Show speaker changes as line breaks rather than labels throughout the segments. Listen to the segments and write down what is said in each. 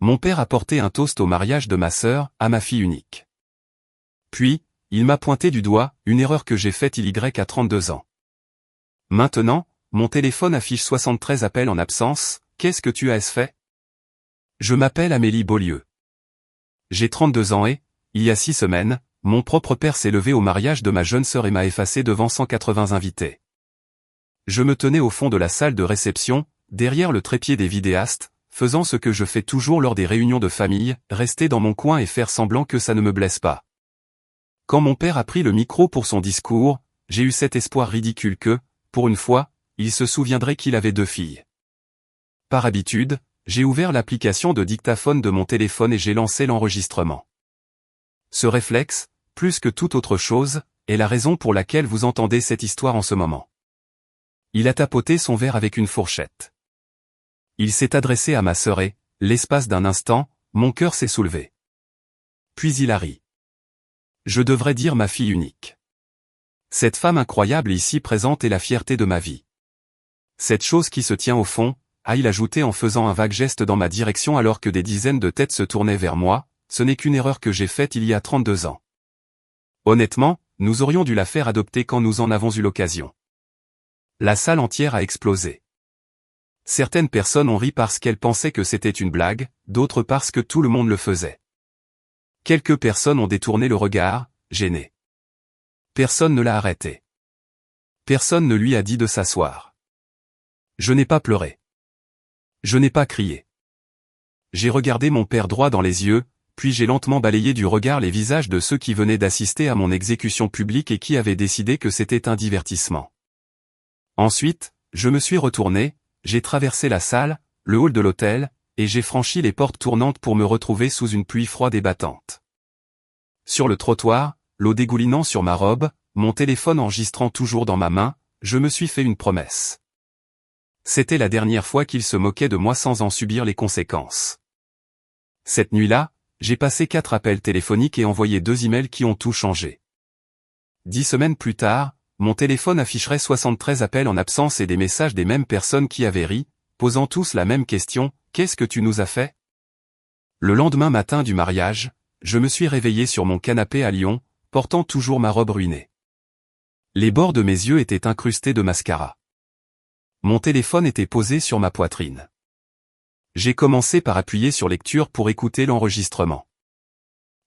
Mon père a porté un toast au mariage de ma sœur, à ma fille unique. Puis, il m'a pointé du doigt, une erreur que j'ai faite il y a 32 ans. Maintenant, mon téléphone affiche 73 appels en absence, qu'est-ce que tu as fait? Je m'appelle Amélie Beaulieu. J'ai 32 ans et, il y a 6 semaines, mon propre père s'est levé au mariage de ma jeune sœur et m'a effacé devant 180 invités. Je me tenais au fond de la salle de réception, derrière le trépied des vidéastes, faisant ce que je fais toujours lors des réunions de famille, rester dans mon coin et faire semblant que ça ne me blesse pas. Quand mon père a pris le micro pour son discours, j'ai eu cet espoir ridicule que, pour une fois, il se souviendrait qu'il avait 2 filles. Par habitude, j'ai ouvert l'application de dictaphone de mon téléphone et j'ai lancé l'enregistrement. Ce réflexe, plus que toute autre chose, est la raison pour laquelle vous entendez cette histoire en ce moment. Il a tapoté son verre avec une fourchette. Il s'est adressé à ma sœur et, l'espace d'un instant, mon cœur s'est soulevé. Puis il a ri. Je devrais dire ma fille unique. Cette femme incroyable ici présente est la fierté de ma vie. Cette chose qui se tient au fond, a-t-il ajouté en faisant un vague geste dans ma direction alors que des dizaines de têtes se tournaient vers moi, ce n'est qu'une erreur que j'ai faite il y a 32 ans. Honnêtement, nous aurions dû la faire adopter quand nous en avons eu l'occasion. La salle entière a explosé. Certaines personnes ont ri parce qu'elles pensaient que c'était une blague, d'autres parce que tout le monde le faisait. Quelques personnes ont détourné le regard, gênées. Personne ne l'a arrêté. Personne ne lui a dit de s'asseoir. Je n'ai pas pleuré. Je n'ai pas crié. J'ai regardé mon père droit dans les yeux, puis j'ai lentement balayé du regard les visages de ceux qui venaient d'assister à mon exécution publique et qui avaient décidé que c'était un divertissement. Ensuite, je me suis retourné, j'ai traversé la salle, le hall de l'hôtel, et j'ai franchi les portes tournantes pour me retrouver sous une pluie froide et battante. Sur le trottoir, l'eau dégoulinant sur ma robe, mon téléphone enregistrant toujours dans ma main, je me suis fait une promesse. C'était la dernière fois qu'il se moquait de moi sans en subir les conséquences. Cette nuit-là, j'ai passé 4 appels téléphoniques et envoyé 2 emails qui ont tout changé. 10 semaines plus tard, mon téléphone afficherait 73 appels en absence et des messages des mêmes personnes qui avaient ri, posant tous la même question, « Qu'est-ce que tu nous as fait ?» Le lendemain matin du mariage, je me suis réveillé sur mon canapé à Lyon, portant toujours ma robe ruinée. Les bords de mes yeux étaient incrustés de mascara. Mon téléphone était posé sur ma poitrine. J'ai commencé par appuyer sur lecture pour écouter l'enregistrement.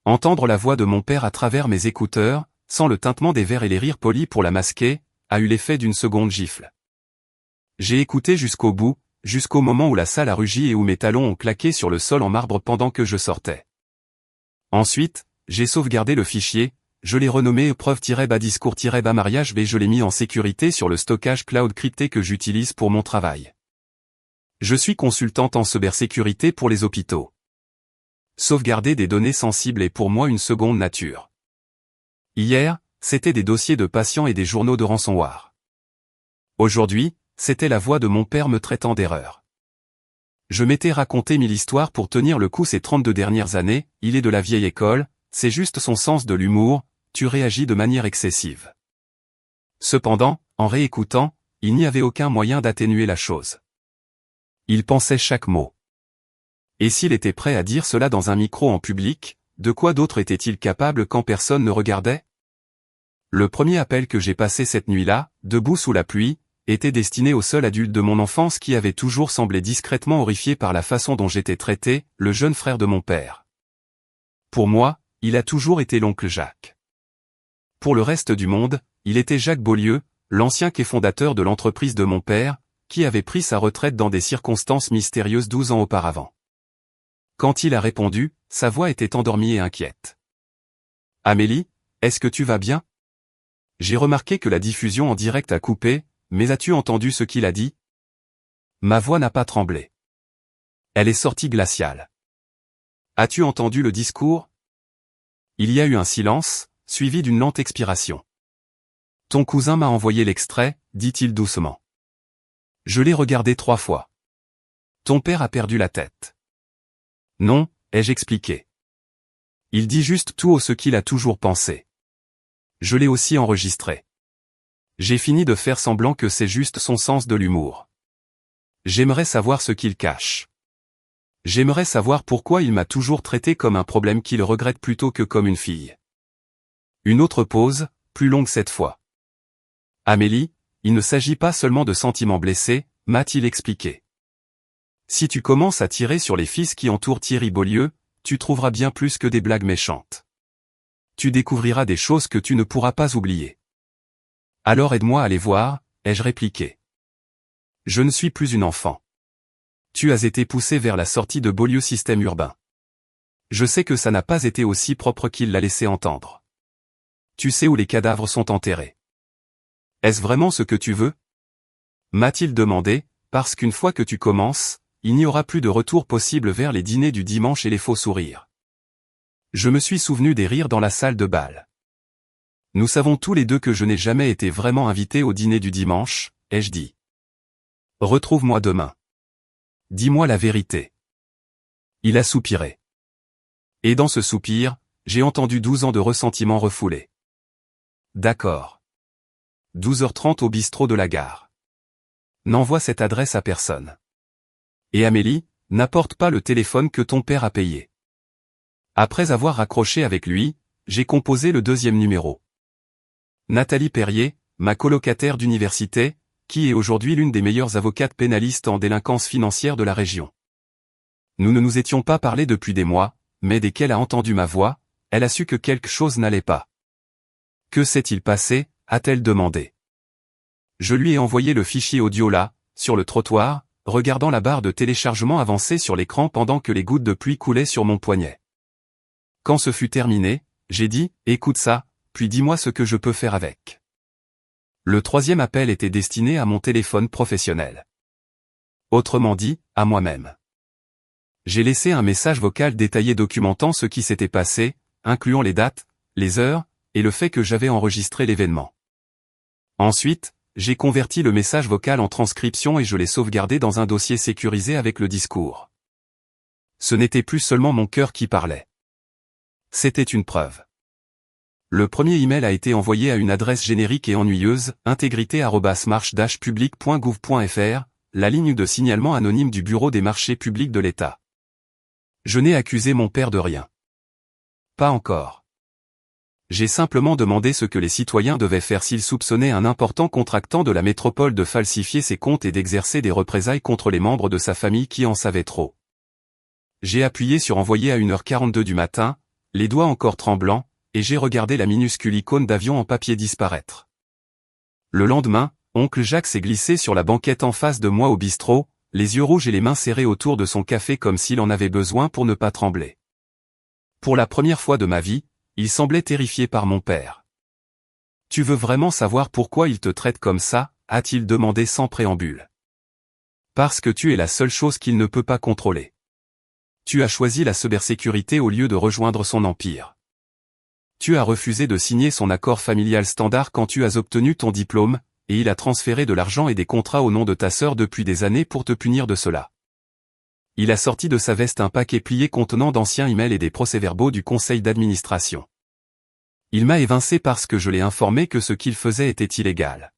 Entendre la voix de mon père à travers mes écouteurs, sans le tintement des verres et les rires polis pour la masquer, a eu l'effet d'une seconde gifle. J'ai écouté jusqu'au bout, jusqu'au moment où la salle a rugi et où mes talons ont claqué sur le sol en marbre pendant que je sortais. Ensuite, j'ai sauvegardé le fichier, je l'ai renommé épreuve-discours-mariage et je l'ai mis en sécurité sur le stockage cloud crypté que j'utilise pour mon travail. Je suis consultante en cybersécurité pour les hôpitaux. Sauvegarder des données sensibles est pour moi une seconde nature. Hier, c'était des dossiers de patients et des journaux de ransomware. Aujourd'hui, c'était la voix de mon père me traitant d'erreur. Je m'étais raconté 1000 histoires pour tenir le coup ces 32 dernières années, il est de la vieille école, c'est juste son sens de l'humour, tu réagis de manière excessive. Cependant, en réécoutant, il n'y avait aucun moyen d'atténuer la chose. Il pensait chaque mot. Et s'il était prêt à dire cela dans un micro en public, de quoi d'autre était-il capable quand personne ne regardait? Le premier appel que j'ai passé cette nuit-là, debout sous la pluie, était destiné au seul adulte de mon enfance qui avait toujours semblé discrètement horrifié par la façon dont j'étais traité, le jeune frère de mon père. Pour moi, il a toujours été l'oncle Jacques. Pour le reste du monde, il était Jacques Beaulieu, l'ancien quai fondateur de l'entreprise de mon père, qui avait pris sa retraite dans des circonstances mystérieuses 12 ans auparavant. Quand il a répondu, sa voix était endormie et inquiète. « Amélie, est-ce que tu vas bien ?» J'ai remarqué que la diffusion en direct a coupé, mais as-tu entendu ce qu'il a dit? Ma voix n'a pas tremblé. Elle est sortie glaciale. As-tu entendu le discours? Il y a eu un silence, suivi d'une lente expiration. Ton cousin m'a envoyé l'extrait, dit-il doucement. Je l'ai regardé 3 fois. Ton père a perdu la tête. Non, ai-je expliqué. Il dit juste tout ce qu'il a toujours pensé. Je l'ai aussi enregistré. J'ai fini de faire semblant que c'est juste son sens de l'humour. J'aimerais savoir ce qu'il cache. J'aimerais savoir pourquoi il m'a toujours traité comme un problème qu'il regrette plutôt que comme une fille. Une autre pause, plus longue cette fois. Amélie, il ne s'agit pas seulement de sentiments blessés, m'a-t-il expliqué. Si tu commences à tirer sur les fils qui entourent Thierry Beaulieu, tu trouveras bien plus que des blagues méchantes. Tu découvriras des choses que tu ne pourras pas oublier. Alors aide-moi à les voir, ai-je répliqué. Je ne suis plus une enfant. Tu as été poussé vers la sortie de Beaulieu Système Urbain. Je sais que ça n'a pas été aussi propre qu'il l'a laissé entendre. Tu sais où les cadavres sont enterrés. Est-ce vraiment ce que tu veux? M'a-t-il demandé, parce qu'une fois que tu commences, il n'y aura plus de retour possible vers les dîners du dimanche et les faux sourires. Je me suis souvenu des rires dans la salle de bal. Nous savons tous les deux que je n'ai jamais été vraiment invité au dîner du dimanche, ai-je dit. Retrouve-moi demain. Dis-moi la vérité. Il a soupiré. Et dans ce soupir, j'ai entendu 12 ans de ressentiment refoulé. D'accord. 12h30 au bistrot de la gare. N'envoie cette adresse à personne. Et Amélie, n'apporte pas le téléphone que ton père a payé. Après avoir raccroché avec lui, j'ai composé le deuxième numéro. Nathalie Perrier, ma colocataire d'université, qui est aujourd'hui l'une des meilleures avocates pénalistes en délinquance financière de la région. Nous ne nous étions pas parlé depuis des mois, mais dès qu'elle a entendu ma voix, elle a su que quelque chose n'allait pas. Que s'est-il passé, a-t-elle demandé. Je lui ai envoyé le fichier audio là, sur le trottoir, regardant la barre de téléchargement avancer sur l'écran pendant que les gouttes de pluie coulaient sur mon poignet. Quand ce fut terminé, j'ai dit, écoute ça, puis dis-moi ce que je peux faire avec. Le troisième appel était destiné à mon téléphone professionnel. Autrement dit, à moi-même. J'ai laissé un message vocal détaillé documentant ce qui s'était passé, incluant les dates, les heures, et le fait que j'avais enregistré l'événement. Ensuite, j'ai converti le message vocal en transcription et je l'ai sauvegardé dans un dossier sécurisé avec le discours. Ce n'était plus seulement mon cœur qui parlait. C'était une preuve. Le premier email a été envoyé à une adresse générique et ennuyeuse, intégrité@marche-public.gouv.fr, la ligne de signalement anonyme du Bureau des marchés publics de l'État. Je n'ai accusé mon père de rien. Pas encore. J'ai simplement demandé ce que les citoyens devaient faire s'ils soupçonnaient un important contractant de la métropole de falsifier ses comptes et d'exercer des représailles contre les membres de sa famille qui en savaient trop. J'ai appuyé sur envoyer à 1h42 du matin, les doigts encore tremblants, et j'ai regardé la minuscule icône d'avion en papier disparaître. Le lendemain, oncle Jacques s'est glissé sur la banquette en face de moi au bistrot, les yeux rouges et les mains serrées autour de son café comme s'il en avait besoin pour ne pas trembler. Pour la première fois de ma vie, il semblait terrifié par mon père. « Tu veux vraiment savoir pourquoi il te traite comme ça ?» a-t-il demandé sans préambule. « Parce que tu es la seule chose qu'il ne peut pas contrôler. Tu as choisi la cybersécurité au lieu de rejoindre son empire. Tu as refusé de signer son accord familial standard quand tu as obtenu ton diplôme, et il a transféré de l'argent et des contrats au nom de ta sœur depuis des années pour te punir de cela. Il a sorti de sa veste un paquet plié contenant d'anciens emails et des procès-verbaux du conseil d'administration. Il m'a évincé parce que je l'ai informé que ce qu'il faisait était illégal.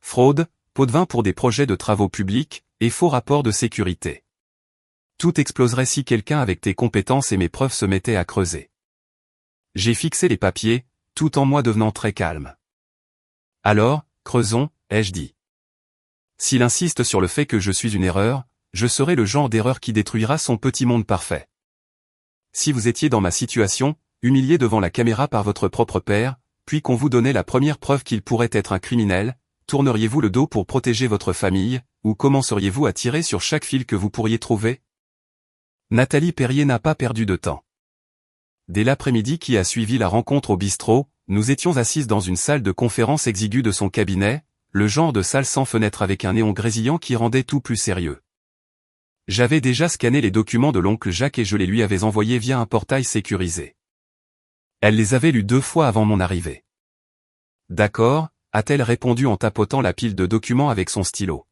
Fraude, pot-de-vin pour des projets de travaux publics, et faux rapports de sécurité. Tout exploserait si quelqu'un avec tes compétences et mes preuves se mettait à creuser. J'ai fixé les papiers, tout en moi devenant très calme. Alors, creusons, ai-je dit. S'il insiste sur le fait que je suis une erreur, je serai le genre d'erreur qui détruira son petit monde parfait. Si vous étiez dans ma situation, humilié devant la caméra par votre propre père, puis qu'on vous donnait la première preuve qu'il pourrait être un criminel, tourneriez-vous le dos pour protéger votre famille, ou commenceriez-vous à tirer sur chaque fil que vous pourriez trouver? Nathalie Perrier n'a pas perdu de temps. Dès l'après-midi qui a suivi la rencontre au bistrot, nous étions assises dans une salle de conférence exiguë de son cabinet, le genre de salle sans fenêtre avec un néon grésillant qui rendait tout plus sérieux. J'avais déjà scanné les documents de l'oncle Jacques et je les lui avais envoyés via un portail sécurisé. Elle les avait lus 2 fois avant mon arrivée. D'accord, a-t-elle répondu en tapotant la pile de documents avec son stylo.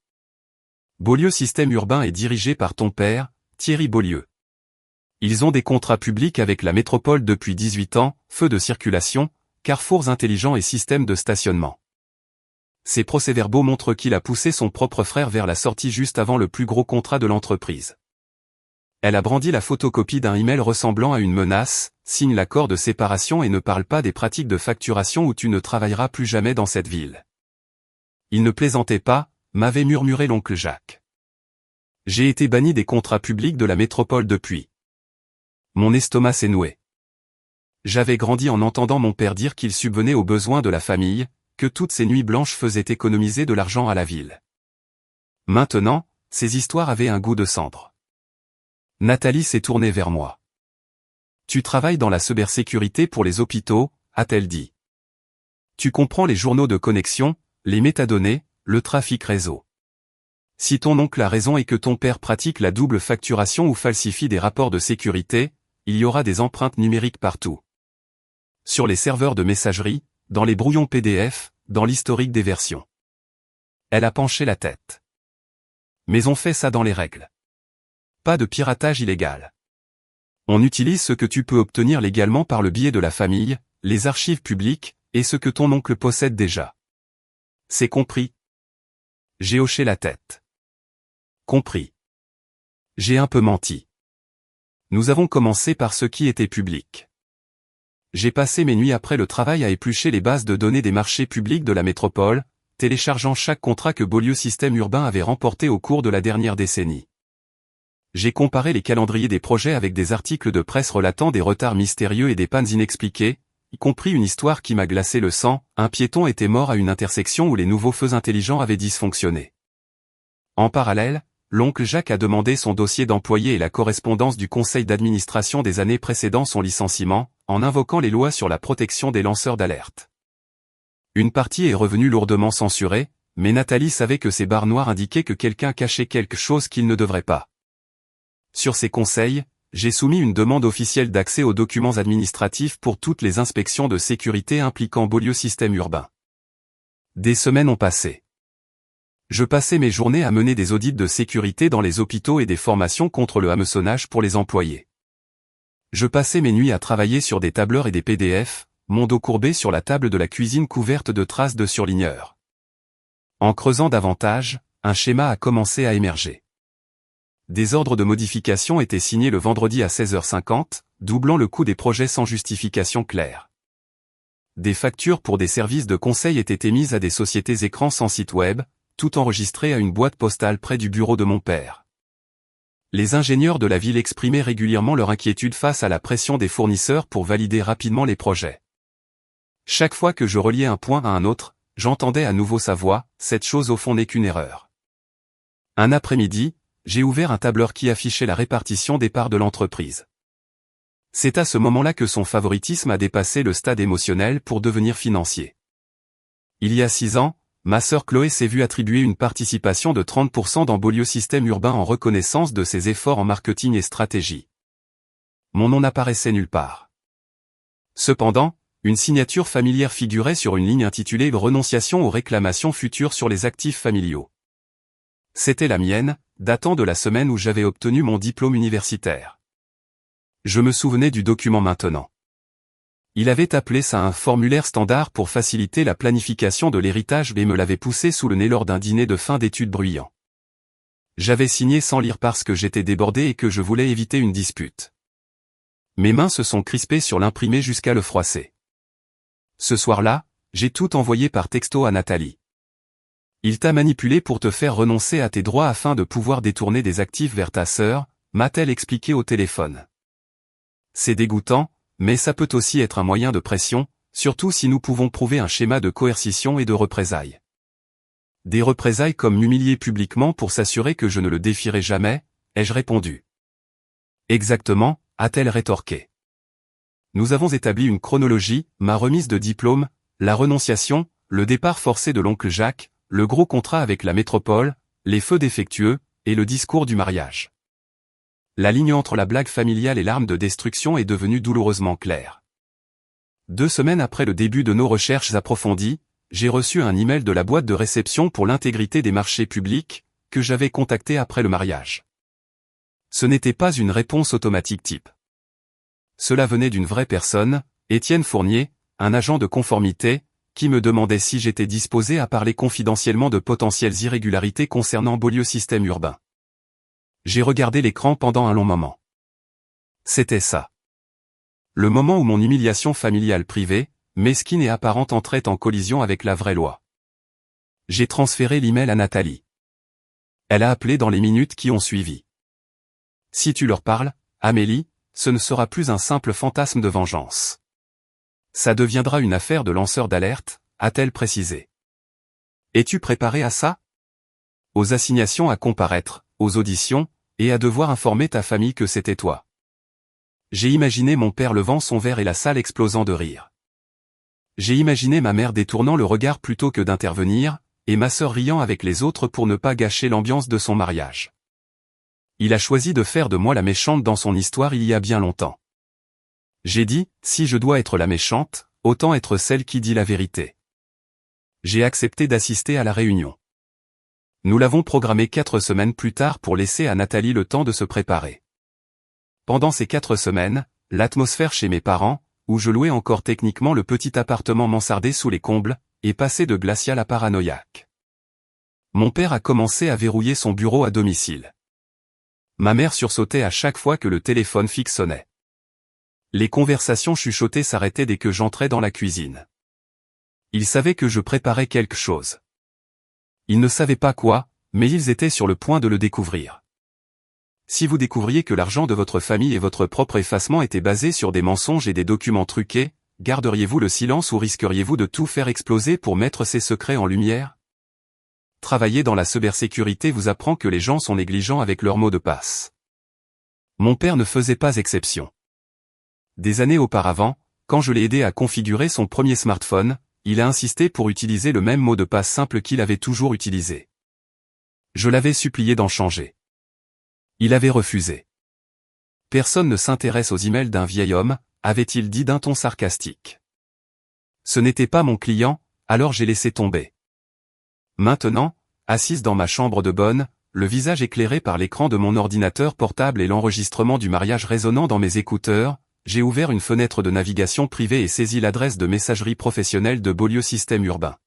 Beaulieu Système Urbain est dirigé par ton père, Thierry Beaulieu. Ils ont des contrats publics avec la métropole depuis 18 ans, feux de circulation, carrefours intelligents et systèmes de stationnement. Ces procès-verbaux montrent qu'il a poussé son propre frère vers la sortie juste avant le plus gros contrat de l'entreprise. Elle a brandi la photocopie d'un email ressemblant à une menace, signe l'accord de séparation et ne parle pas des pratiques de facturation où tu ne travailleras plus jamais dans cette ville. Il ne plaisantait pas, m'avait murmuré l'oncle Jacques. J'ai été banni des contrats publics de la métropole depuis. Mon estomac s'est noué. J'avais grandi en entendant mon père dire qu'il subvenait aux besoins de la famille, que toutes ces nuits blanches faisaient économiser de l'argent à la ville. Maintenant, ces histoires avaient un goût de cendre. Nathalie s'est tournée vers moi. Tu travailles dans la cybersécurité pour les hôpitaux, a-t-elle dit. Tu comprends les journaux de connexion, les métadonnées, le trafic réseau. Si ton oncle a raison et que ton père pratique la double facturation ou falsifie des rapports de sécurité, il y aura des empreintes numériques partout. Sur les serveurs de messagerie, dans les brouillons PDF, dans l'historique des versions. Elle a penché la tête. Mais on fait ça dans les règles. Pas de piratage illégal. On utilise ce que tu peux obtenir légalement par le biais de la famille, les archives publiques, et ce que ton oncle possède déjà. C'est compris. J'ai hoché la tête. Compris. J'ai un peu menti. Nous avons commencé par ce qui était public. J'ai passé mes nuits après le travail à éplucher les bases de données des marchés publics de la métropole, téléchargeant chaque contrat que Beaulieu Système Urbain avait remporté au cours de la dernière décennie. J'ai comparé les calendriers des projets avec des articles de presse relatant des retards mystérieux et des pannes inexpliquées, y compris une histoire qui m'a glacé le sang, un piéton était mort à une intersection où les nouveaux feux intelligents avaient dysfonctionné. En parallèle, l'oncle Jacques a demandé son dossier d'employé et la correspondance du conseil d'administration des années précédant son licenciement, en invoquant les lois sur la protection des lanceurs d'alerte. Une partie est revenue lourdement censurée, mais Nathalie savait que ces barres noires indiquaient que quelqu'un cachait quelque chose qu'il ne devrait pas. Sur ces conseils, j'ai soumis une demande officielle d'accès aux documents administratifs pour toutes les inspections de sécurité impliquant Beaulieu Système Urbain. Des semaines ont passé. Je passais mes journées à mener des audits de sécurité dans les hôpitaux et des formations contre le hameçonnage pour les employés. Je passais mes nuits à travailler sur des tableurs et des PDF, mon dos courbé sur la table de la cuisine couverte de traces de surligneurs. En creusant davantage, un schéma a commencé à émerger. Des ordres de modification étaient signés le vendredi à 16h50, doublant le coût des projets sans justification claire. Des factures pour des services de conseil étaient émises à des sociétés écrans sans site web, tout enregistré à une boîte postale près du bureau de mon père. Les ingénieurs de la ville exprimaient régulièrement leur inquiétude face à la pression des fournisseurs pour valider rapidement les projets. Chaque fois que je reliais un point à un autre, j'entendais à nouveau sa voix, cette chose au fond n'est qu'une erreur. Un après-midi, j'ai ouvert un tableur qui affichait la répartition des parts de l'entreprise. C'est à ce moment-là que son favoritisme a dépassé le stade émotionnel pour devenir financier. Il y a 6 ans, ma sœur Chloé s'est vue attribuer une participation de 30% dans Beaulieu Système Urbain en reconnaissance de ses efforts en marketing et stratégie. Mon nom n'apparaissait nulle part. Cependant, une signature familière figurait sur une ligne intitulée « Renonciation aux réclamations futures sur les actifs familiaux ». C'était la mienne, datant de la semaine où j'avais obtenu mon diplôme universitaire. Je me souvenais du document maintenant. Il avait appelé ça un formulaire standard pour faciliter la planification de l'héritage et me l'avait poussé sous le nez lors d'un dîner de fin d'études bruyant. J'avais signé sans lire parce que j'étais débordé et que je voulais éviter une dispute. Mes mains se sont crispées sur l'imprimé jusqu'à le froisser. Ce soir-là, j'ai tout envoyé par texto à Nathalie. Il t'a manipulé pour te faire renoncer à tes droits afin de pouvoir détourner des actifs vers ta sœur, m'a-t-elle expliqué au téléphone. C'est dégoûtant, mais ça peut aussi être un moyen de pression, surtout si nous pouvons prouver un schéma de coercition et de représailles. Des représailles comme m'humilier publiquement pour s'assurer que je ne le défierai jamais, ai-je répondu. Exactement, a-t-elle rétorqué. Nous avons établi une chronologie, ma remise de diplôme, la renonciation, le départ forcé de l'oncle Jacques, le gros contrat avec la métropole, les feux défectueux, et le discours du mariage. La ligne entre la blague familiale et l'arme de destruction est devenue douloureusement claire. 2 semaines après le début de nos recherches approfondies, j'ai reçu un email de la boîte de réception pour l'intégrité des marchés publics, que j'avais contacté après le mariage. Ce n'était pas une réponse automatique type. Cela venait d'une vraie personne, Étienne Fournier, un agent de conformité, qui me demandait si j'étais disposé à parler confidentiellement de potentielles irrégularités concernant Beaulieu Système Urbain. J'ai regardé l'écran pendant un long moment. C'était ça. Le moment où mon humiliation familiale privée, mesquine et apparente entrait en collision avec la vraie loi. J'ai transféré l'email à Nathalie. Elle a appelé dans les minutes qui ont suivi. Si tu leur parles, Amélie, ce ne sera plus un simple fantasme de vengeance. Ça deviendra une affaire de lanceur d'alerte, a-t-elle précisé. Es-tu préparé à ça? Aux assignations à comparaître, aux auditions, et à devoir informer ta famille que c'était toi. J'ai imaginé mon père levant son verre et la salle explosant de rire. J'ai imaginé ma mère détournant le regard plutôt que d'intervenir, et ma sœur riant avec les autres pour ne pas gâcher l'ambiance de son mariage. Il a choisi de faire de moi la méchante dans son histoire il y a bien longtemps. J'ai dit, si je dois être la méchante, autant être celle qui dit la vérité. J'ai accepté d'assister à la réunion. Nous l'avons programmée 4 semaines plus tard pour laisser à Nathalie le temps de se préparer. Pendant ces 4 semaines, l'atmosphère chez mes parents, où je louais encore techniquement le petit appartement mansardé sous les combles, est passée de glacial à paranoïaque. Mon père a commencé à verrouiller son bureau à domicile. Ma mère sursautait à chaque fois que le téléphone fixe sonnait. Les conversations chuchotées s'arrêtaient dès que j'entrais dans la cuisine. Ils savaient que je préparais quelque chose. Ils ne savaient pas quoi, mais ils étaient sur le point de le découvrir. Si vous découvriez que l'argent de votre famille et votre propre effacement étaient basés sur des mensonges et des documents truqués, garderiez-vous le silence ou risqueriez-vous de tout faire exploser pour mettre ces secrets en lumière? Travailler dans la cybersécurité vous apprend que les gens sont négligents avec leurs mots de passe. Mon père ne faisait pas exception. Des années auparavant, quand je l'ai aidé à configurer son premier smartphone, il a insisté pour utiliser le même mot de passe simple qu'il avait toujours utilisé. Je l'avais supplié d'en changer. Il avait refusé. Personne ne s'intéresse aux emails d'un vieil homme, avait-il dit d'un ton sarcastique. Ce n'était pas mon client, alors j'ai laissé tomber. Maintenant, assise dans ma chambre de bonne, le visage éclairé par l'écran de mon ordinateur portable et l'enregistrement du mariage résonnant dans mes écouteurs, j'ai ouvert une fenêtre de navigation privée et saisi l'adresse de messagerie professionnelle de Beaulieu Système Urbain.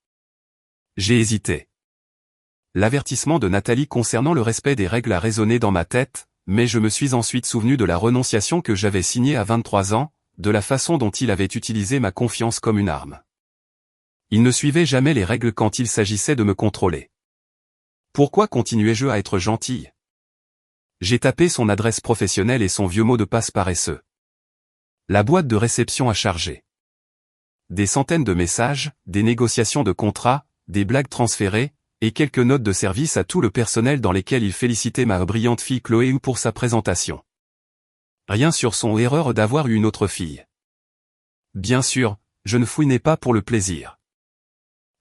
J'ai hésité. L'avertissement de Nathalie concernant le respect des règles a résonné dans ma tête, mais je me suis ensuite souvenu de la renonciation que j'avais signée à 23 ans, de la façon dont il avait utilisé ma confiance comme une arme. Il ne suivait jamais les règles quand il s'agissait de me contrôler. Pourquoi continuais-je à être gentil? J'ai tapé son adresse professionnelle et son vieux mot de passe paresseux. La boîte de réception a chargé. Des centaines de messages, des négociations de contrats, des blagues transférées, et quelques notes de service à tout le personnel dans lesquelles il félicitait ma brillante fille Chloé pour sa présentation. Rien sur son erreur d'avoir eu une autre fille. Bien sûr, je ne fouinais pas pour le plaisir.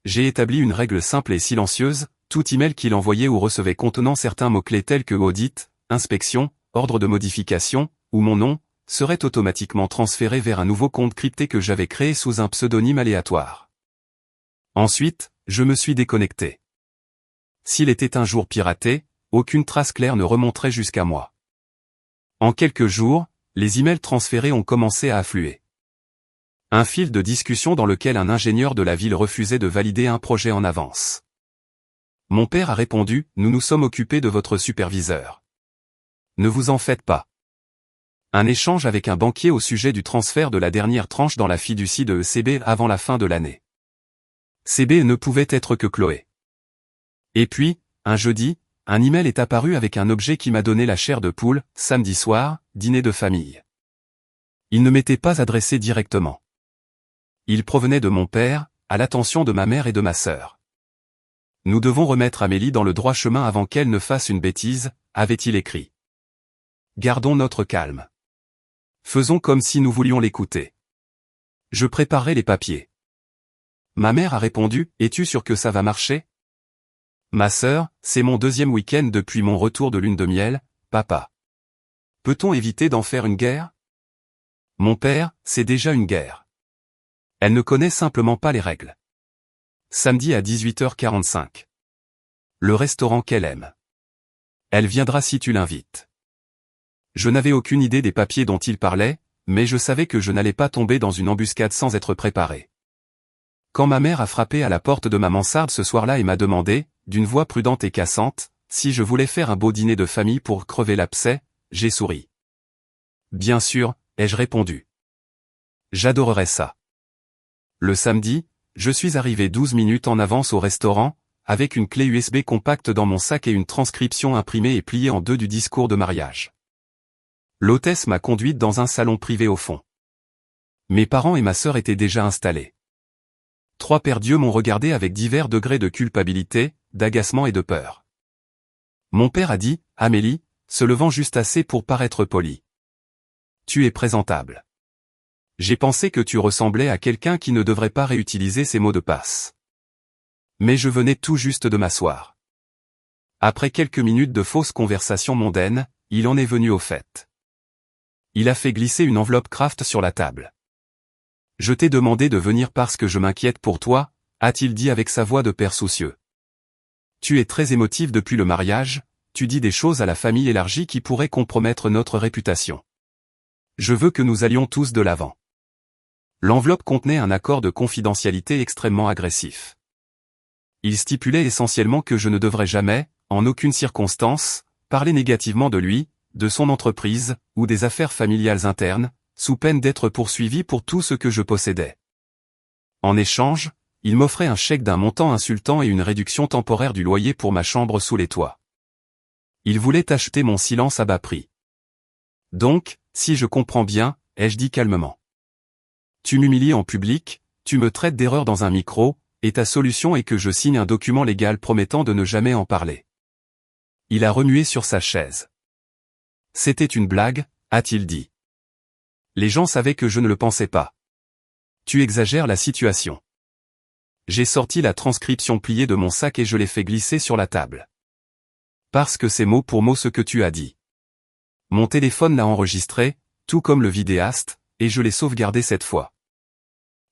J'ai établi une règle simple et silencieuse, tout email qu'il envoyait ou recevait contenant certains mots-clés tels que audit, inspection, ordre de modification, ou mon nom, serait automatiquement transféré vers un nouveau compte crypté que j'avais créé sous un pseudonyme aléatoire. Ensuite, je me suis déconnecté. S'il était un jour piraté, aucune trace claire ne remonterait jusqu'à moi. En quelques jours, les emails transférés ont commencé à affluer. Un fil de discussion dans lequel un ingénieur de la ville refusait de valider un projet en avance. Mon père a répondu, « Nous nous sommes occupés de votre superviseur. Ne vous en faites pas. » Un échange avec un banquier au sujet du transfert de la dernière tranche dans la fiducie de CB avant la fin de l'année. CB ne pouvait être que Chloé. Et puis, un jeudi, un email est apparu avec un objet qui m'a donné la chair de poule, samedi soir, dîner de famille. Il ne m'était pas adressé directement. Il provenait de mon père, à l'attention de ma mère et de ma sœur. Nous devons remettre Amélie dans le droit chemin avant qu'elle ne fasse une bêtise, avait-il écrit. Gardons notre calme. Faisons comme si nous voulions l'écouter. Je préparerai les papiers. Ma mère a répondu, es-tu sûr que ça va marcher? Ma sœur, c'est mon deuxième week-end depuis mon retour de lune de miel, papa. Peut-on éviter d'en faire une guerre? Mon père, c'est déjà une guerre. Elle ne connaît simplement pas les règles. Samedi à 18h45. Le restaurant qu'elle aime. Elle viendra si tu l'invites. Je n'avais aucune idée des papiers dont il parlait, mais je savais que je n'allais pas tomber dans une embuscade sans être préparé. Quand ma mère a frappé à la porte de ma mansarde ce soir-là et m'a demandé, d'une voix prudente et cassante, si je voulais faire un beau dîner de famille pour crever l'abcès, j'ai souri. Bien sûr, ai-je répondu. J'adorerais ça. Le samedi, je suis arrivé 12 minutes en avance au restaurant, avec une clé USB compacte dans mon sac et une transcription imprimée et pliée en deux du discours de mariage. L'hôtesse m'a conduite dans un salon privé au fond. Mes parents et ma sœur étaient déjà installés. Trois pères d'yeux m'ont regardé avec divers degrés de culpabilité, d'agacement et de peur. Mon père a dit, Amélie, se levant juste assez pour paraître poli. Tu es présentable. J'ai pensé que tu ressemblais à quelqu'un qui ne devrait pas réutiliser ses mots de passe. Mais je venais tout juste de m'asseoir. Après quelques minutes de fausse conversation mondaine, il en est venu au fait. Il a fait glisser une enveloppe Kraft sur la table. Je t'ai demandé de venir parce que je m'inquiète pour toi, a-t-il dit avec sa voix de père soucieux. Tu es très émotif depuis le mariage, tu dis des choses à la famille élargie qui pourraient compromettre notre réputation. Je veux que nous allions tous de l'avant. L'enveloppe contenait un accord de confidentialité extrêmement agressif. Il stipulait essentiellement que je ne devrais jamais, en aucune circonstance, parler négativement de lui, de son entreprise, ou des affaires familiales internes, sous peine d'être poursuivi pour tout ce que je possédais. En échange, il m'offrait un chèque d'un montant insultant et une réduction temporaire du loyer pour ma chambre sous les toits. Il voulait acheter mon silence à bas prix. Donc, si je comprends bien, ai-je dit calmement. Tu m'humilies en public, tu me traites d'erreur dans un micro, et ta solution est que je signe un document légal promettant de ne jamais en parler. Il a remué sur sa chaise. C'était une blague, a-t-il dit. Les gens savaient que je ne le pensais pas. Tu exagères la situation. J'ai sorti la transcription pliée de mon sac et je l'ai fait glisser sur la table. Parce que c'est mot pour mot ce que tu as dit. Mon téléphone l'a enregistré, tout comme le vidéaste, et je l'ai sauvegardé cette fois.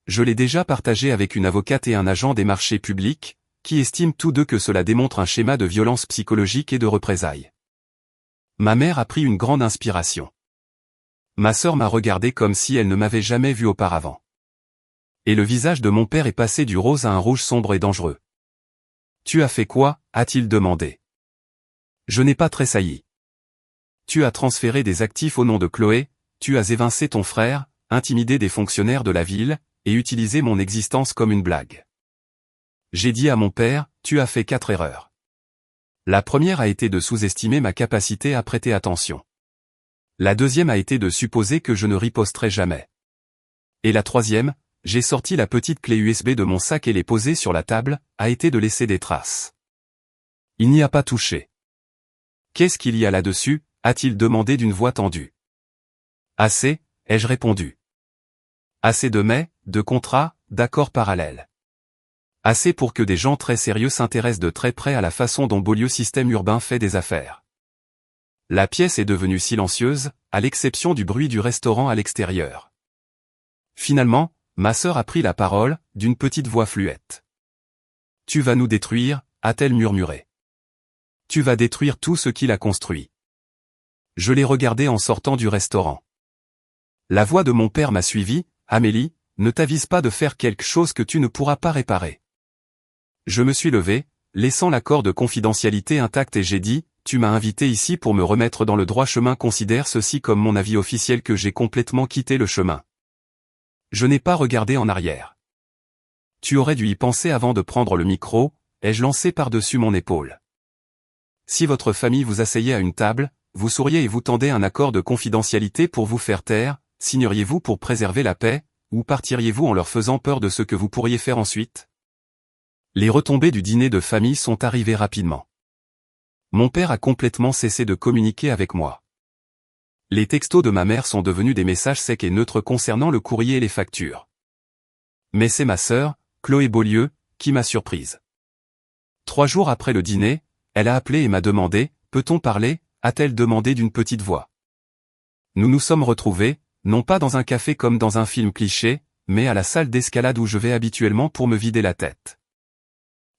Je l'ai déjà partagé avec une avocate et un agent des marchés publics, qui estiment tous deux que cela démontre un schéma de violence psychologique et de représailles. Ma mère a pris une grande inspiration. Ma sœur m'a regardé comme si elle ne m'avait jamais vu auparavant. Et le visage de mon père est passé du rose à un rouge sombre et dangereux. Tu as fait quoi, a-t-il demandé. Je n'ai pas tressailli. Tu as transféré des actifs au nom de Chloé, tu as évincé ton frère, intimidé des fonctionnaires de la ville, et utilisé mon existence comme une blague. J'ai dit à mon père, tu as fait 4 erreurs. La première a été de sous-estimer ma capacité à prêter attention. La deuxième a été de supposer que je ne riposterais jamais. Et la troisième, j'ai sorti la petite clé USB de mon sac et l'ai posée sur la table, a été de laisser des traces. Il n'y a pas touché. Qu'est-ce qu'il y a là-dessus, a-t-il demandé d'une voix tendue. Assez, ai-je répondu. Assez de mais, de contrats, d'accords parallèles. Assez pour que des gens très sérieux s'intéressent de très près à la façon dont Beaulieu Système Urbain fait des affaires. La pièce est devenue silencieuse, à l'exception du bruit du restaurant à l'extérieur. Finalement, ma sœur a pris la parole, d'une petite voix fluette. Tu vas nous détruire, a-t-elle murmuré. Tu vas détruire tout ce qu'il a construit. Je l'ai regardé en sortant du restaurant. La voix de mon père m'a suivi, Amélie, ne t'avise pas de faire quelque chose que tu ne pourras pas réparer. Je me suis levé, laissant l'accord de confidentialité intact et j'ai dit, tu m'as invité ici pour me remettre dans le droit chemin, considère ceci comme mon avis officiel que j'ai complètement quitté le chemin. Je n'ai pas regardé en arrière. Tu aurais dû y penser avant de prendre le micro, ai-je lancé par-dessus mon épaule. Si votre famille vous asseyait à une table, vous souriez et vous tendez un accord de confidentialité pour vous faire taire, signeriez-vous pour préserver la paix, ou partiriez-vous en leur faisant peur de ce que vous pourriez faire ensuite? Les retombées du dîner de famille sont arrivées rapidement. Mon père a complètement cessé de communiquer avec moi. Les textos de ma mère sont devenus des messages secs et neutres concernant le courrier et les factures. Mais c'est ma sœur, Chloé Beaulieu, qui m'a surprise. 3 jours après le dîner, elle a appelé et m'a demandé, peut-on parler, a-t-elle demandé d'une petite voix. Nous nous sommes retrouvés, non pas dans un café comme dans un film cliché, mais à la salle d'escalade où je vais habituellement pour me vider la tête.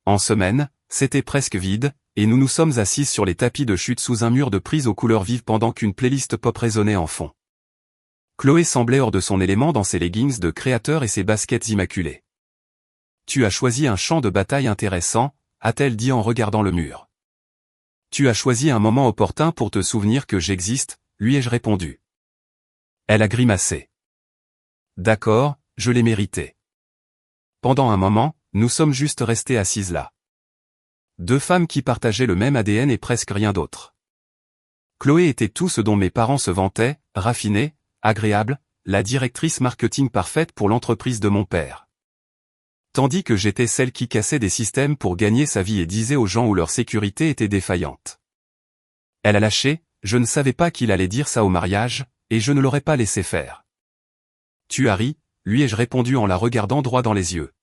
En semaine, c'était presque vide, et nous nous sommes assises sur les tapis de chute sous un mur de prise aux couleurs vives pendant qu'une playlist pop résonnait en fond. Chloé semblait hors de son élément dans ses leggings de créateur et ses baskets immaculées. Tu as choisi un champ de bataille intéressant, a-t-elle dit en regardant le mur. Tu as choisi un moment opportun pour te souvenir que j'existe, lui ai-je répondu. Elle a grimacé. D'accord, je l'ai mérité. Pendant un moment, nous sommes juste restés assises là. Deux femmes qui partageaient le même ADN et presque rien d'autre. Chloé était tout ce dont mes parents se vantaient, raffinée, agréable, la directrice marketing parfaite pour l'entreprise de mon père. Tandis que j'étais celle qui cassait des systèmes pour gagner sa vie et disait aux gens où leur sécurité était défaillante. Elle a lâché, je ne savais pas qu'il allait dire ça au mariage, et je ne l'aurais pas laissé faire. Tu as ri, lui ai-je répondu en la regardant droit dans les yeux.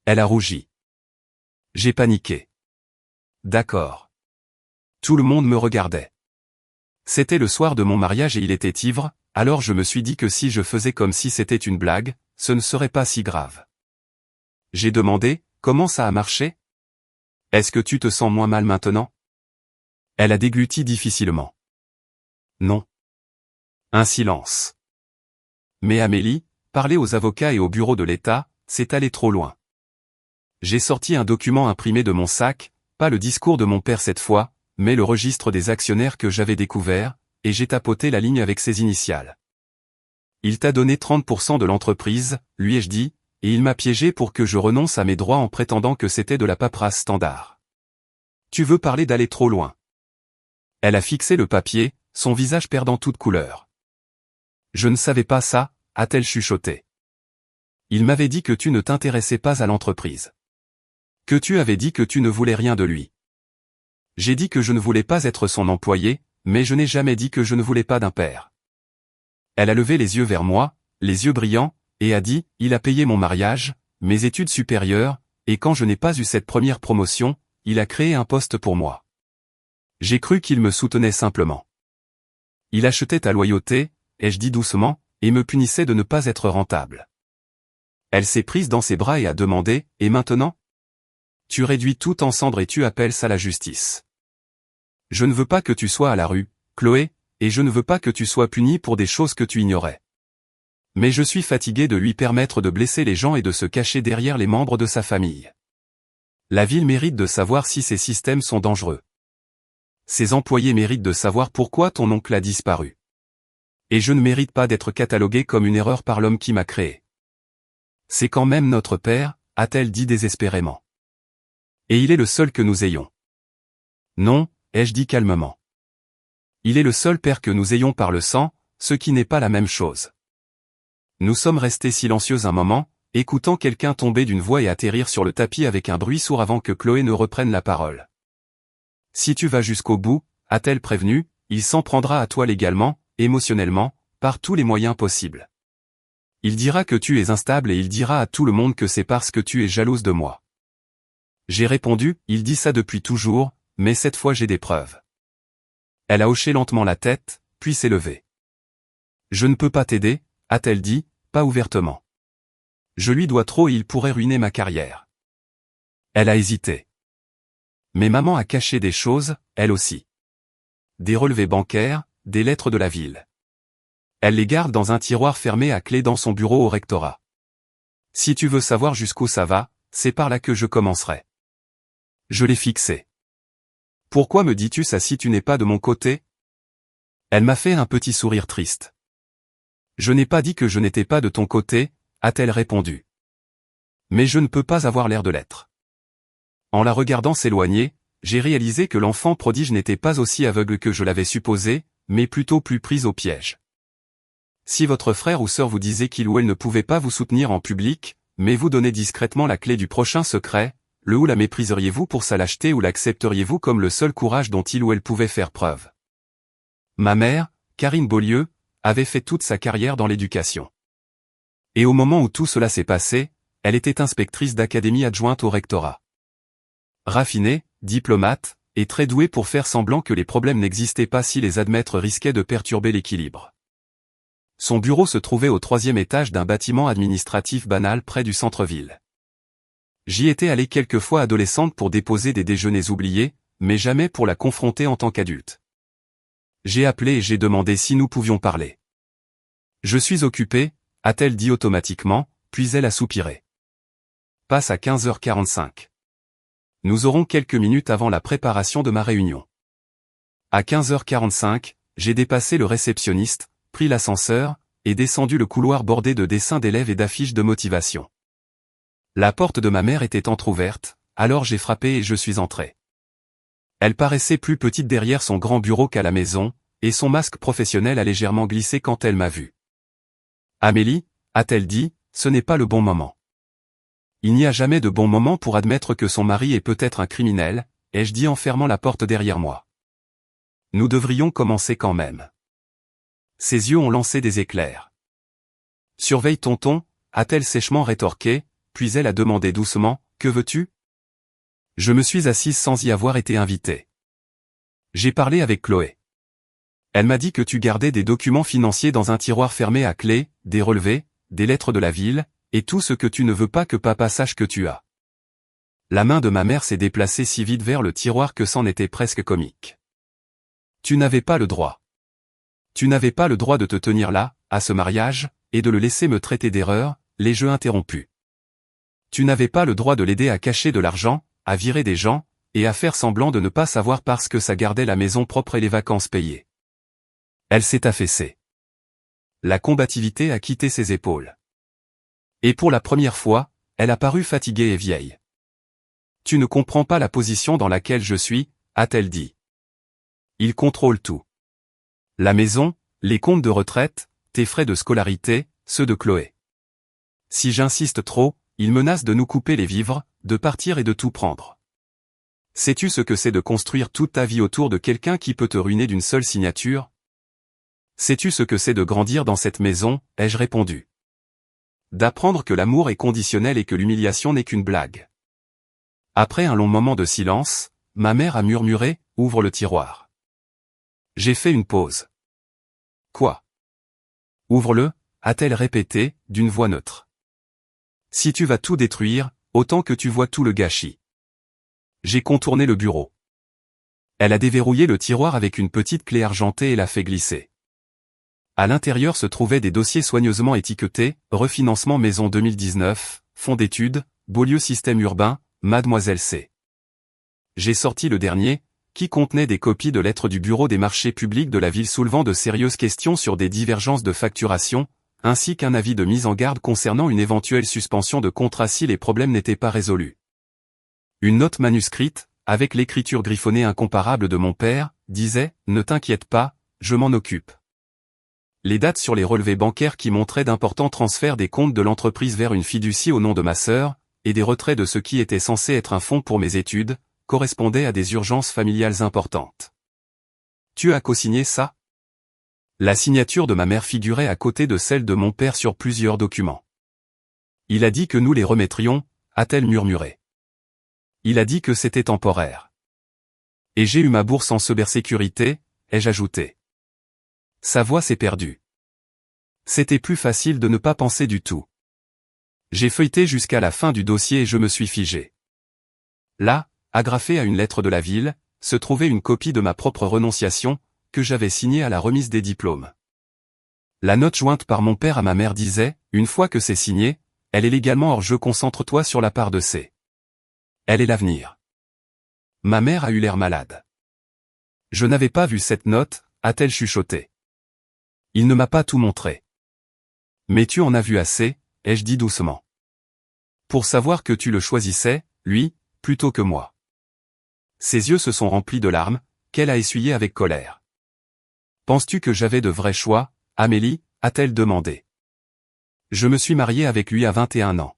Elle a rougi. J'ai paniqué. D'accord. Tout le monde me regardait. C'était le soir de mon mariage et il était ivre, alors je me suis dit que si je faisais comme si c'était une blague, ce ne serait pas si grave. J'ai demandé, comment ça a marché? Est-ce que tu te sens moins mal maintenant? Elle a dégluti difficilement. Non. Un silence. Mais Amélie, parler aux avocats et au bureau de l'État, c'est aller trop loin. J'ai sorti un document imprimé de mon sac, pas le discours de mon père cette fois, mais le registre des actionnaires que j'avais découvert, et j'ai tapoté la ligne avec ses initiales. Il t'a donné 30% de l'entreprise, lui ai-je dit, et il m'a piégé pour que je renonce à mes droits en prétendant que c'était de la paperasse standard. Tu veux parler d'aller trop loin? Elle a fixé le papier, son visage perdant toute couleur. Je ne savais pas ça, a-t-elle chuchoté. Il m'avait dit que tu ne t'intéressais pas à l'entreprise. Que tu avais dit que tu ne voulais rien de lui. J'ai dit que je ne voulais pas être son employé, mais je n'ai jamais dit que je ne voulais pas d'un père. Elle a levé les yeux vers moi, les yeux brillants, et a dit, il a payé mon mariage, mes études supérieures, et quand je n'ai pas eu cette première promotion, il a créé un poste pour moi. J'ai cru qu'il me soutenait simplement. Il achetait ta loyauté, ai-je dit doucement, et me punissait de ne pas être rentable. Elle s'est prise dans ses bras et a demandé, et maintenant? Tu réduis tout en cendres et tu appelles ça la justice. Je ne veux pas que tu sois à la rue, Chloé, et je ne veux pas que tu sois punie pour des choses que tu ignorais. Mais je suis fatigué de lui permettre de blesser les gens et de se cacher derrière les membres de sa famille. La ville mérite de savoir si ces systèmes sont dangereux. Ses employés méritent de savoir pourquoi ton oncle a disparu. Et je ne mérite pas d'être catalogué comme une erreur par l'homme qui m'a créé. C'est quand même notre père, a-t-elle dit désespérément. Et il est le seul que nous ayons. Non, ai-je dit calmement. Il est le seul père que nous ayons par le sang, ce qui n'est pas la même chose. Nous sommes restés silencieux un moment, écoutant quelqu'un tomber d'une voie et atterrir sur le tapis avec un bruit sourd avant que Chloé ne reprenne la parole. Si tu vas jusqu'au bout, a-t-elle prévenu, il s'en prendra à toi légalement, émotionnellement, par tous les moyens possibles. Il dira que tu es instable et il dira à tout le monde que c'est parce que tu es jalouse de moi. J'ai répondu, il dit ça depuis toujours, mais cette fois j'ai des preuves. Elle a hoché lentement la tête, puis s'est levée. Je ne peux pas t'aider, a-t-elle dit, pas ouvertement. Je lui dois trop et il pourrait ruiner ma carrière. Elle a hésité. Mais maman a caché des choses, elle aussi. Des relevés bancaires, des lettres de la ville. Elle les garde dans un tiroir fermé à clé dans son bureau au rectorat. Si tu veux savoir jusqu'où ça va, c'est par là que je commencerai. Je l'ai fixé. Pourquoi me dis-tu ça si tu n'es pas de mon côté? Elle m'a fait un petit sourire triste. Je n'ai pas dit que je n'étais pas de ton côté, a-t-elle répondu. Mais je ne peux pas avoir l'air de l'être. En la regardant s'éloigner, j'ai réalisé que l'enfant prodige n'était pas aussi aveugle que je l'avais supposé, mais plutôt plus prise au piège. Si votre frère ou sœur vous disait qu'il ou elle ne pouvait pas vous soutenir en public, mais vous donnait discrètement la clé du prochain secret, le ou la mépriseriez-vous pour sa lâcheté ou l'accepteriez-vous comme le seul courage dont il ou elle pouvait faire preuve? Ma mère, Karine Beaulieu, avait fait toute sa carrière dans l'éducation. Et au moment où tout cela s'est passé, elle était inspectrice d'académie adjointe au rectorat. Raffinée, diplomate, et très douée pour faire semblant que les problèmes n'existaient pas si les admettre risquait de perturber l'équilibre. Son bureau se trouvait au 3e étage d'un bâtiment administratif banal près du centre-ville. J'y étais allé quelques fois adolescente pour déposer des déjeuners oubliés, mais jamais pour la confronter en tant qu'adulte. J'ai appelé et j'ai demandé si nous pouvions parler. Je suis occupée, a-t-elle dit automatiquement, puis elle a soupiré. Passe à 15h45. Nous aurons quelques minutes avant la préparation de ma réunion. À 15h45, j'ai dépassé le réceptionniste, pris l'ascenseur, et descendu le couloir bordé de dessins d'élèves et d'affiches de motivation. La porte de ma mère était entr'ouverte, alors j'ai frappé et je suis entré. Elle paraissait plus petite derrière son grand bureau qu'à la maison, et son masque professionnel a légèrement glissé quand elle m'a vu. « Amélie » a-t-elle dit, « ce n'est pas le bon moment. » Il n'y a jamais de bon moment pour admettre que son mari est peut-être un criminel, ai-je dit en fermant la porte derrière moi. Nous devrions commencer quand même. Ses yeux ont lancé des éclairs. « Surveille tonton » a-t-elle sèchement rétorqué, puis elle a demandé doucement, « Que veux-tu » Je me suis assise sans y avoir été invitée. J'ai parlé avec Chloé. Elle m'a dit que tu gardais des documents financiers dans un tiroir fermé à clé, des relevés, des lettres de la ville, et tout ce que tu ne veux pas que papa sache que tu as. La main de ma mère s'est déplacée si vite vers le tiroir que c'en était presque comique. Tu n'avais pas le droit. Tu n'avais pas le droit de te tenir là, à ce mariage, et de le laisser me traiter d'erreur, les jeux interrompus. Tu n'avais pas le droit de l'aider à cacher de l'argent, à virer des gens, et à faire semblant de ne pas savoir parce que ça gardait la maison propre et les vacances payées. Elle s'est affaissée. La combativité a quitté ses épaules. Et pour la première fois, elle a paru fatiguée et vieille. Tu ne comprends pas la position dans laquelle je suis, a-t-elle dit. Il contrôle tout. La maison, les comptes de retraite, tes frais de scolarité, ceux de Chloé. Si j'insiste trop, il menace de nous couper les vivres, de partir et de tout prendre. Sais-tu ce que c'est de construire toute ta vie autour de quelqu'un qui peut te ruiner d'une seule signature ? Sais-tu ce que c'est de grandir dans cette maison, ai-je répondu. D'apprendre que l'amour est conditionnel et que l'humiliation n'est qu'une blague. Après un long moment de silence, ma mère a murmuré, « Ouvre le tiroir. » J'ai fait une pause. Quoi ? Ouvre-le, a-t-elle répété, d'une voix neutre. Si tu vas tout détruire, autant que tu vois tout le gâchis. J'ai contourné le bureau. Elle a déverrouillé le tiroir avec une petite clé argentée et l'a fait glisser. À l'intérieur se trouvaient des dossiers soigneusement étiquetés, refinancement maison 2019, fonds d'études, Beaulieu système urbain, Mademoiselle C. J'ai sorti le dernier, qui contenait des copies de lettres du bureau des marchés publics de la ville soulevant de sérieuses questions sur des divergences de facturation, ainsi qu'un avis de mise en garde concernant une éventuelle suspension de contrat si les problèmes n'étaient pas résolus. Une note manuscrite, avec l'écriture griffonnée incomparable de mon père, disait « Ne t'inquiète pas, je m'en occupe ». Les dates sur les relevés bancaires qui montraient d'importants transferts des comptes de l'entreprise vers une fiducie au nom de ma sœur, et des retraits de ce qui était censé être un fonds pour mes études, correspondaient à des urgences familiales importantes. Tu as co-signé ça ? La signature de ma mère figurait à côté de celle de mon père sur plusieurs documents. Il a dit que nous les remettrions, a-t-elle murmuré. Il a dit que c'était temporaire. Et j'ai eu ma bourse en cybersécurité, ai-je ajouté. Sa voix s'est perdue. C'était plus facile de ne pas penser du tout. J'ai feuilleté jusqu'à la fin du dossier et je me suis figé. Là, agrafée à une lettre de la ville, se trouvait une copie de ma propre renonciation, que j'avais signée à la remise des diplômes. La note jointe par mon père à ma mère disait, une fois que c'est signé, elle est légalement hors jeu, concentre-toi sur la part de C. Elle est l'avenir. Ma mère a eu l'air malade. Je n'avais pas vu cette note, a-t-elle chuchoté. Il ne m'a pas tout montré. Mais tu en as vu assez, ai-je dit doucement. Pour savoir que tu le choisissais, lui, plutôt que moi. Ses yeux se sont remplis de larmes, qu'elle a essuyées avec colère. Penses-tu que j'avais de vrais choix, Amélie, a-t-elle demandé. Je me suis mariée avec lui à 21 ans.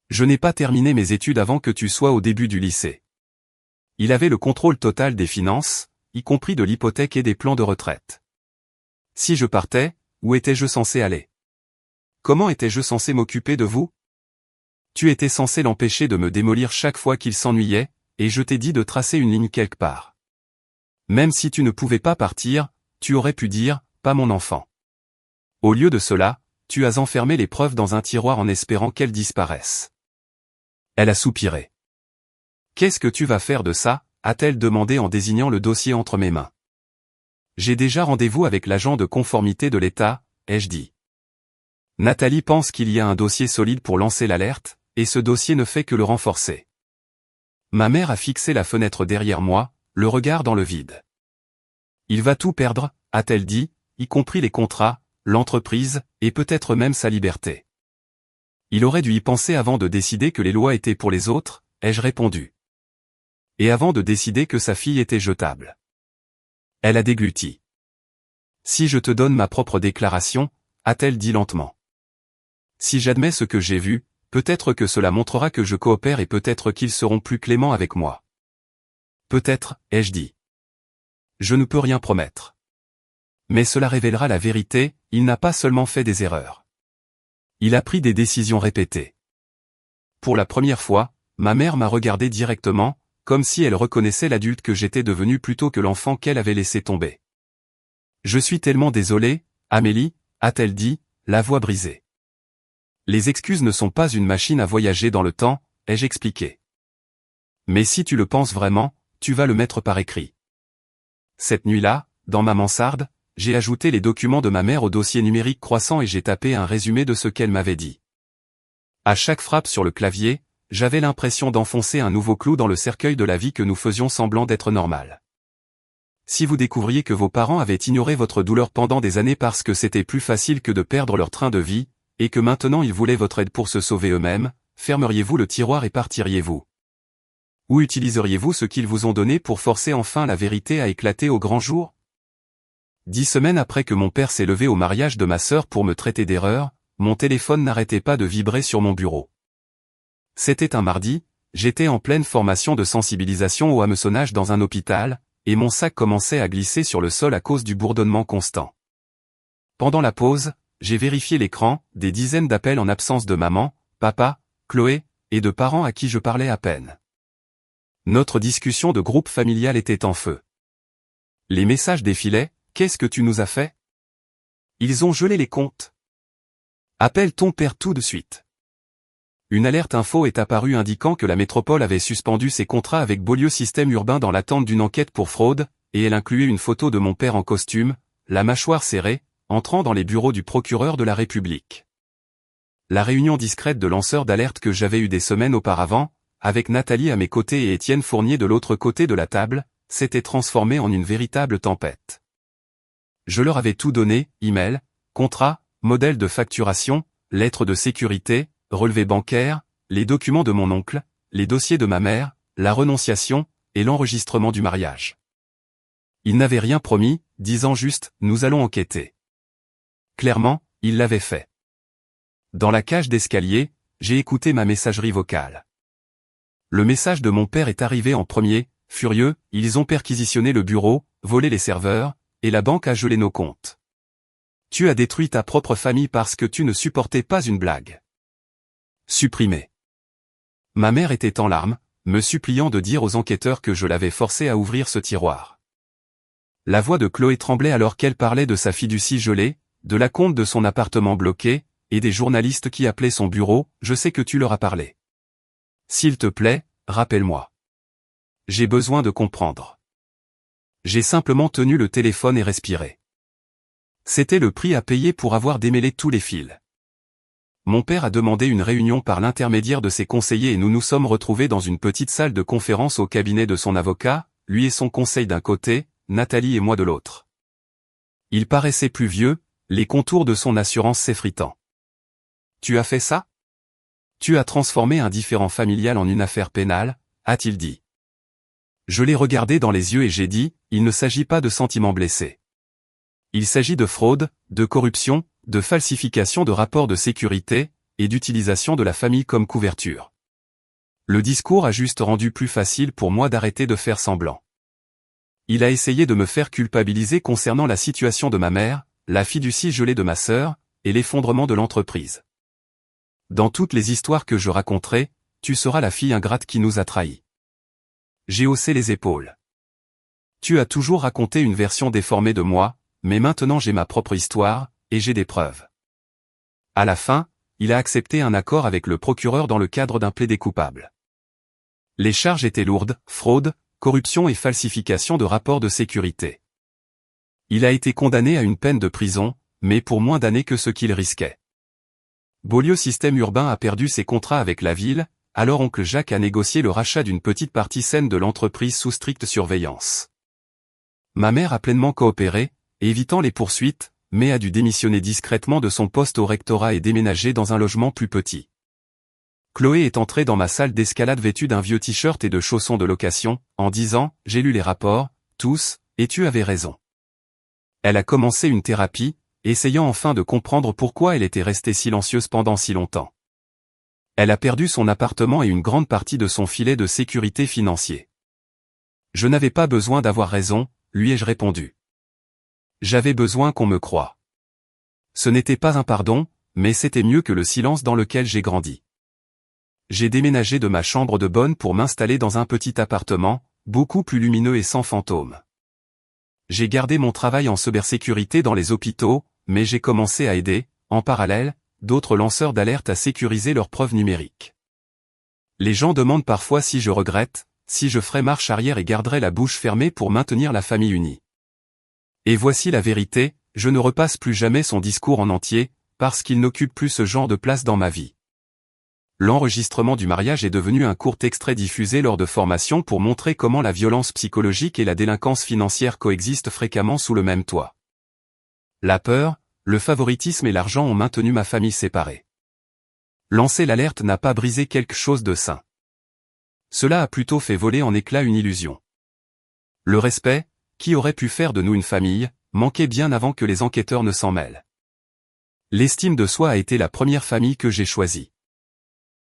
Je n'ai pas terminé mes études avant que tu sois au début du lycée. Il avait le contrôle total des finances, y compris de l'hypothèque et des plans de retraite. Si je partais, où étais-je censé aller? Comment étais-je censé m'occuper de vous? Tu étais censé l'empêcher de me démolir chaque fois qu'il s'ennuyait, et je t'ai dit de tracer une ligne quelque part. Même si tu ne pouvais pas partir, tu aurais pu dire, pas mon enfant. Au lieu de cela, tu as enfermé les preuves dans un tiroir en espérant qu'elles disparaissent. Elle a soupiré. Qu'est-ce que tu vas faire de ça? A-t-elle demandé en désignant le dossier entre mes mains. J'ai déjà rendez-vous avec l'agent de conformité de l'État, ai-je dit. Nathalie pense qu'il y a un dossier solide pour lancer l'alerte, et ce dossier ne fait que le renforcer. Ma mère a fixé la fenêtre derrière moi, le regard dans le vide. Il va tout perdre, a-t-elle dit, y compris les contrats, l'entreprise, et peut-être même sa liberté. Il aurait dû y penser avant de décider que les lois étaient pour les autres, ai-je répondu. Et avant de décider que sa fille était jetable. Elle a dégluti. Si je te donne ma propre déclaration, a-t-elle dit lentement. Si j'admets ce que j'ai vu, peut-être que cela montrera que je coopère et peut-être qu'ils seront plus cléments avec moi. Peut-être, ai-je dit. Je ne peux rien promettre. Mais cela révélera la vérité, il n'a pas seulement fait des erreurs. Il a pris des décisions répétées. Pour la première fois, ma mère m'a regardé directement, comme si elle reconnaissait l'adulte que j'étais devenu plutôt que l'enfant qu'elle avait laissé tomber. Je suis tellement désolé, Amélie, a-t-elle dit, la voix brisée. Les excuses ne sont pas une machine à voyager dans le temps, ai-je expliqué. Mais si tu le penses vraiment, tu vas le mettre par écrit. Cette nuit-là, dans ma mansarde, j'ai ajouté les documents de ma mère au dossier numérique croissant et j'ai tapé un résumé de ce qu'elle m'avait dit. À chaque frappe sur le clavier, j'avais l'impression d'enfoncer un nouveau clou dans le cercueil de la vie que nous faisions semblant d'être normale. Si vous découvriez que vos parents avaient ignoré votre douleur pendant des années parce que c'était plus facile que de perdre leur train de vie, et que maintenant ils voulaient votre aide pour se sauver eux-mêmes, fermeriez-vous le tiroir et partiriez-vous? Ou utiliseriez-vous ce qu'ils vous ont donné pour forcer enfin la vérité à éclater au grand jour? 10 semaines après que mon père s'est levé au mariage de ma sœur pour me traiter d'erreur, mon téléphone n'arrêtait pas de vibrer sur mon bureau. C'était un mardi, j'étais en pleine formation de sensibilisation au hameçonnage dans un hôpital, et mon sac commençait à glisser sur le sol à cause du bourdonnement constant. Pendant la pause, j'ai vérifié l'écran, des dizaines d'appels en absence de maman, papa, Chloé, et de parents à qui je parlais à peine. Notre discussion de groupe familial était en feu. Les messages défilaient, qu'est-ce que tu nous as fait? Ils ont gelé les comptes. Appelle ton père tout de suite. Une alerte info est apparue indiquant que la métropole avait suspendu ses contrats avec Beaulieu Système Urbain dans l'attente d'une enquête pour fraude, et elle incluait une photo de mon père en costume, la mâchoire serrée, entrant dans les bureaux du procureur de la République. La réunion discrète de lanceurs d'alerte que j'avais eue des semaines auparavant, avec Nathalie à mes côtés et Étienne Fournier de l'autre côté de la table, s'était transformée en une véritable tempête. Je leur avais tout donné, email, contrat, modèle de facturation, lettre de sécurité, relevé bancaire, les documents de mon oncle, les dossiers de ma mère, la renonciation, et l'enregistrement du mariage. Ils n'avaient rien promis, disant juste « nous allons enquêter ». Clairement, ils l'avaient fait. Dans la cage d'escalier, j'ai écouté ma messagerie vocale. Le message de mon père est arrivé en premier, furieux, ils ont perquisitionné le bureau, volé les serveurs, et la banque a gelé nos comptes. Tu as détruit ta propre famille parce que tu ne supportais pas une blague. Supprimé. Ma mère était en larmes, me suppliant de dire aux enquêteurs que je l'avais forcé à ouvrir ce tiroir. La voix de Chloé tremblait alors qu'elle parlait de sa fiducie gelée, de l'acompte de son appartement bloqué, et des journalistes qui appelaient son bureau, je sais que tu leur as parlé. S'il te plaît, rappelle-moi. J'ai besoin de comprendre. J'ai simplement tenu le téléphone et respiré. C'était le prix à payer pour avoir démêlé tous les fils. Mon père a demandé une réunion par l'intermédiaire de ses conseillers et nous nous sommes retrouvés dans une petite salle de conférence au cabinet de son avocat, lui et son conseil d'un côté, Nathalie et moi de l'autre. Il paraissait plus vieux, les contours de son assurance s'effritant. Tu as fait ça? Tu as transformé un différend familial en une affaire pénale, a-t-il dit. Je l'ai regardé dans les yeux et j'ai dit, il ne s'agit pas de sentiments blessés. Il s'agit de fraude, de corruption, de falsification de rapports de sécurité, et d'utilisation de la famille comme couverture. Le discours a juste rendu plus facile pour moi d'arrêter de faire semblant. Il a essayé de me faire culpabiliser concernant la situation de ma mère, la fiducie gelée de ma sœur, et l'effondrement de l'entreprise. Dans toutes les histoires que je raconterai, tu seras la fille ingrate qui nous a trahis. J'ai haussé les épaules. Tu as toujours raconté une version déformée de moi, mais maintenant j'ai ma propre histoire, et j'ai des preuves. À la fin, il a accepté un accord avec le procureur dans le cadre d'un plaidé coupable. Les charges étaient lourdes, fraude, corruption et falsification de rapports de sécurité. Il a été condamné à une peine de prison, mais pour moins d'années que ce qu'il risquait. Beaulieu Système Urbain a perdu ses contrats avec la ville, alors oncle Jacques a négocié le rachat d'une petite partie saine de l'entreprise sous stricte surveillance. Ma mère a pleinement coopéré, évitant les poursuites, mais a dû démissionner discrètement de son poste au rectorat et déménager dans un logement plus petit. Chloé est entrée dans ma salle d'escalade vêtue d'un vieux t-shirt et de chaussons de location, en disant « J'ai lu les rapports, tous, et tu avais raison ». Elle a commencé une thérapie, essayant enfin de comprendre pourquoi elle était restée silencieuse pendant si longtemps. Elle a perdu son appartement et une grande partie de son filet de sécurité financier. Je n'avais pas besoin d'avoir raison, lui ai-je répondu. J'avais besoin qu'on me croie. Ce n'était pas un pardon, mais c'était mieux que le silence dans lequel j'ai grandi. J'ai déménagé de ma chambre de bonne pour m'installer dans un petit appartement, beaucoup plus lumineux et sans fantômes. J'ai gardé mon travail en cybersécurité dans les hôpitaux, mais j'ai commencé à aider, en parallèle, d'autres lanceurs d'alerte à sécuriser leurs preuves numériques. Les gens demandent parfois si je regrette, si je ferai marche arrière et garderai la bouche fermée pour maintenir la famille unie. Et voici la vérité, je ne repasse plus jamais son discours en entier, parce qu'il n'occupe plus ce genre de place dans ma vie. L'enregistrement du mariage est devenu un court extrait diffusé lors de formations pour montrer comment la violence psychologique et la délinquance financière coexistent fréquemment sous le même toit. La peur, le favoritisme et l'argent ont maintenu ma famille séparée. Lancer l'alerte n'a pas brisé quelque chose de sain. Cela a plutôt fait voler en éclats une illusion. Le respect, qui aurait pu faire de nous une famille, manquait bien avant que les enquêteurs ne s'en mêlent. L'estime de soi a été la première famille que j'ai choisie.